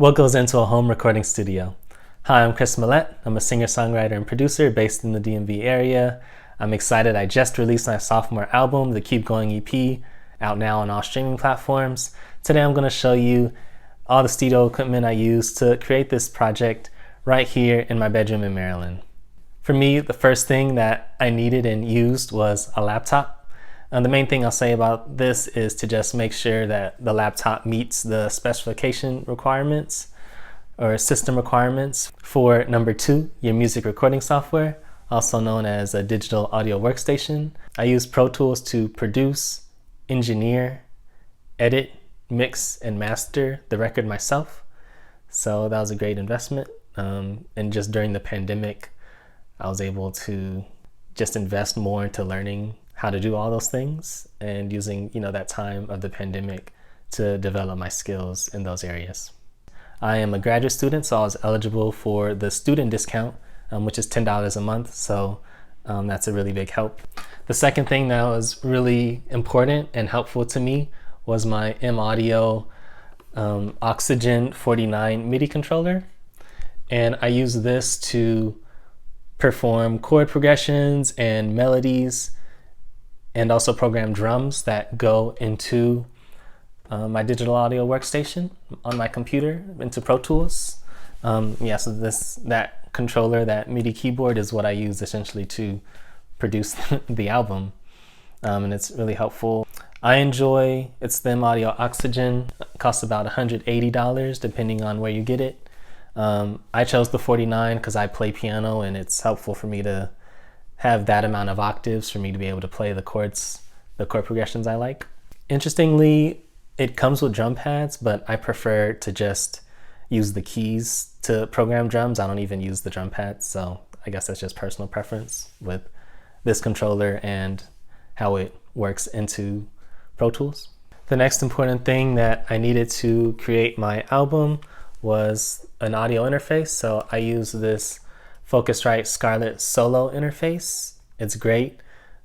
What goes into a home recording studio? Hi, I'm Chris Millette. I'm a singer-songwriter and producer based in the DMV area. I'm excited. I just released my sophomore album, the Keep Going EP, out now on all streaming platforms. Today I'm going to show you all the studio equipment I used to create this project right here in my bedroom in Maryland. For me, the first thing that I needed and used was a laptop. The main thing I'll say about this is to just make sure that the laptop meets the specification requirements or system requirements for number 2, your music recording software, also known as a digital audio workstation. I use Pro Tools to produce, engineer, edit, mix, and master the record myself. So that was a great investment. And just during the pandemic, I was able to just invest more into learning how to do all those things and using, that time of the pandemic to develop my skills in those areas. I am a graduate student, so I was eligible for the student discount, which is $10 a month. So that's a really big help. The second thing that was really important and helpful to me was my M-Audio Oxygen 49 Midi controller. And I use this to perform chord progressions and melodies, and also program drums that go into my digital audio workstation on my computer into Pro Tools. So that controller, that MIDI keyboard, is what I use essentially to produce the album, and it's really helpful. I enjoy it's the M-Audio Oxygen. It costs about $180 depending on where you get it. I chose the 49 because I play piano, and it's helpful for me to have that amount of octaves for me to be able to play the chord progressions I like. Interestingly, it comes with drum pads, but I prefer to just use the keys to program drums. I don't even use the drum pads, so I guess that's just personal preference with this controller and how it works into Pro Tools. The next important thing that I needed to create my album was an audio interface, so I use this Focusrite Scarlett Solo interface. It's great.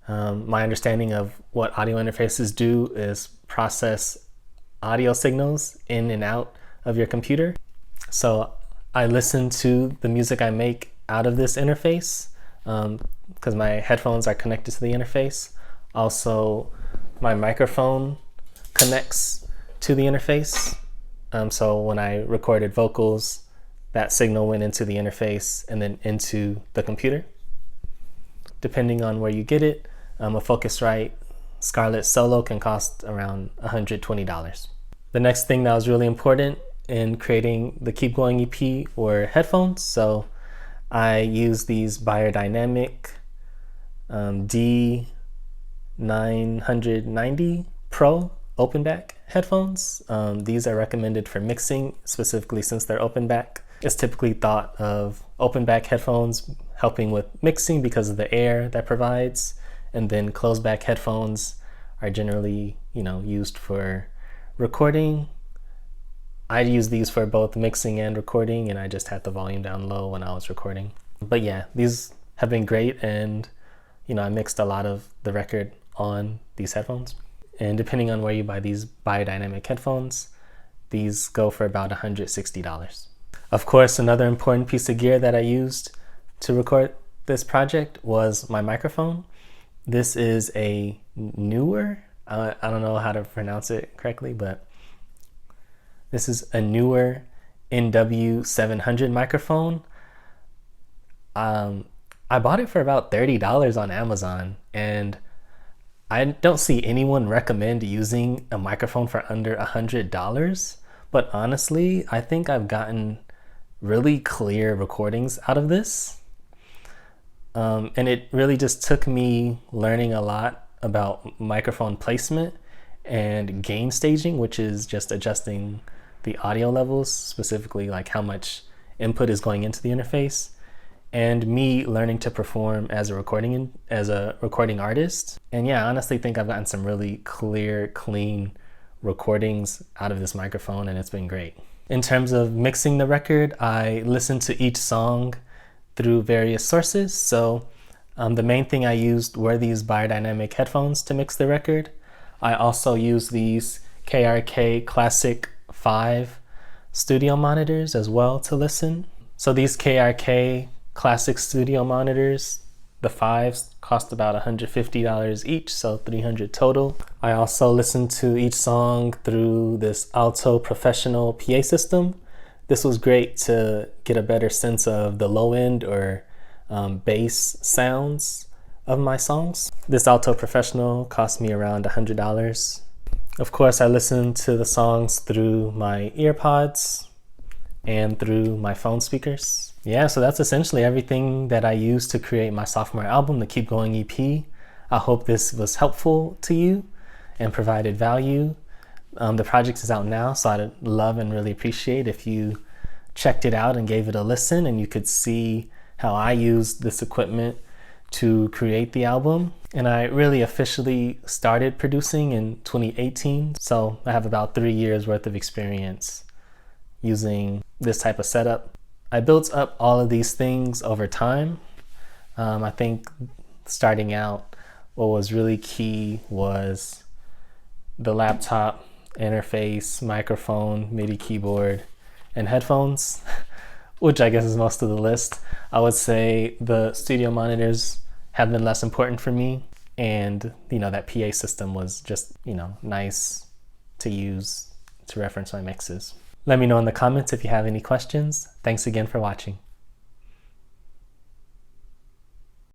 My understanding of what audio interfaces do is process audio signals in and out of your computer. So I listen to the music I make out of this interface because my headphones are connected to the interface. Also, my microphone connects to the interface. So when I recorded vocals, that signal went into the interface and then into the computer. Depending on where you get it, a Focusrite Scarlett Solo can cost around $120. The next thing that was really important in creating the Keep Going EP were headphones. So I use these Beyerdynamic D990 Pro open back headphones. These are recommended for mixing, specifically since they're open back. It's typically thought of open back headphones helping with mixing because of the air that provides, and then closed back headphones are generally, used for recording. I use these for both mixing and recording, and I just had the volume down low when I was recording. But yeah, these have been great, and I mixed a lot of the record on these headphones. And depending on where you buy these Beyerdynamic headphones, these go for about $160. Of course, another important piece of gear that I used to record this project was my microphone. This is a newer, I don't know how to pronounce it correctly, but this is a newer NW700 microphone. I bought it for about $30 on Amazon, and I don't see anyone recommend using a microphone for under $100, but honestly, I think I've gotten really clear recordings out of this. And it really just took me learning a lot about microphone placement and gain staging, which is just adjusting the audio levels, specifically like how much input is going into the interface, and me learning to perform as a recording artist. And yeah, I honestly think I've gotten some really clear, clean recordings out of this microphone, and it's been great. In terms of mixing the record, I listened to each song through various sources. So the main thing I used were these Beyerdynamic headphones to mix the record. I also used these KRK Classic 5 studio monitors as well to listen. So these KRK classic studio monitors, the 5s, cost about $150 each, so $300 total. I also listened to each song through this Alto Professional PA system. This was great to get a better sense of the low end or bass sounds of my songs. This Alto Professional cost me around $100. Of course, I listened to the songs through my earpods and through my phone speakers. Yeah, so that's essentially everything that I used to create my sophomore album, the Keep Going EP. I hope this was helpful to you and provided value. The project is out now, so I'd love and really appreciate if you checked it out and gave it a listen, and you could see how I used this equipment to create the album. And I really officially started producing in 2018, so I have about 3 years worth of experience using this type of setup. I built up all of these things over time. I think starting out, what was really key was the laptop, interface, microphone, MIDI keyboard, and headphones, which I guess is most of the list. I would say the studio monitors have been less important for me, and that PA system was just nice to use to reference my mixes. Let me know in the comments if you have any questions. Thanks again for watching.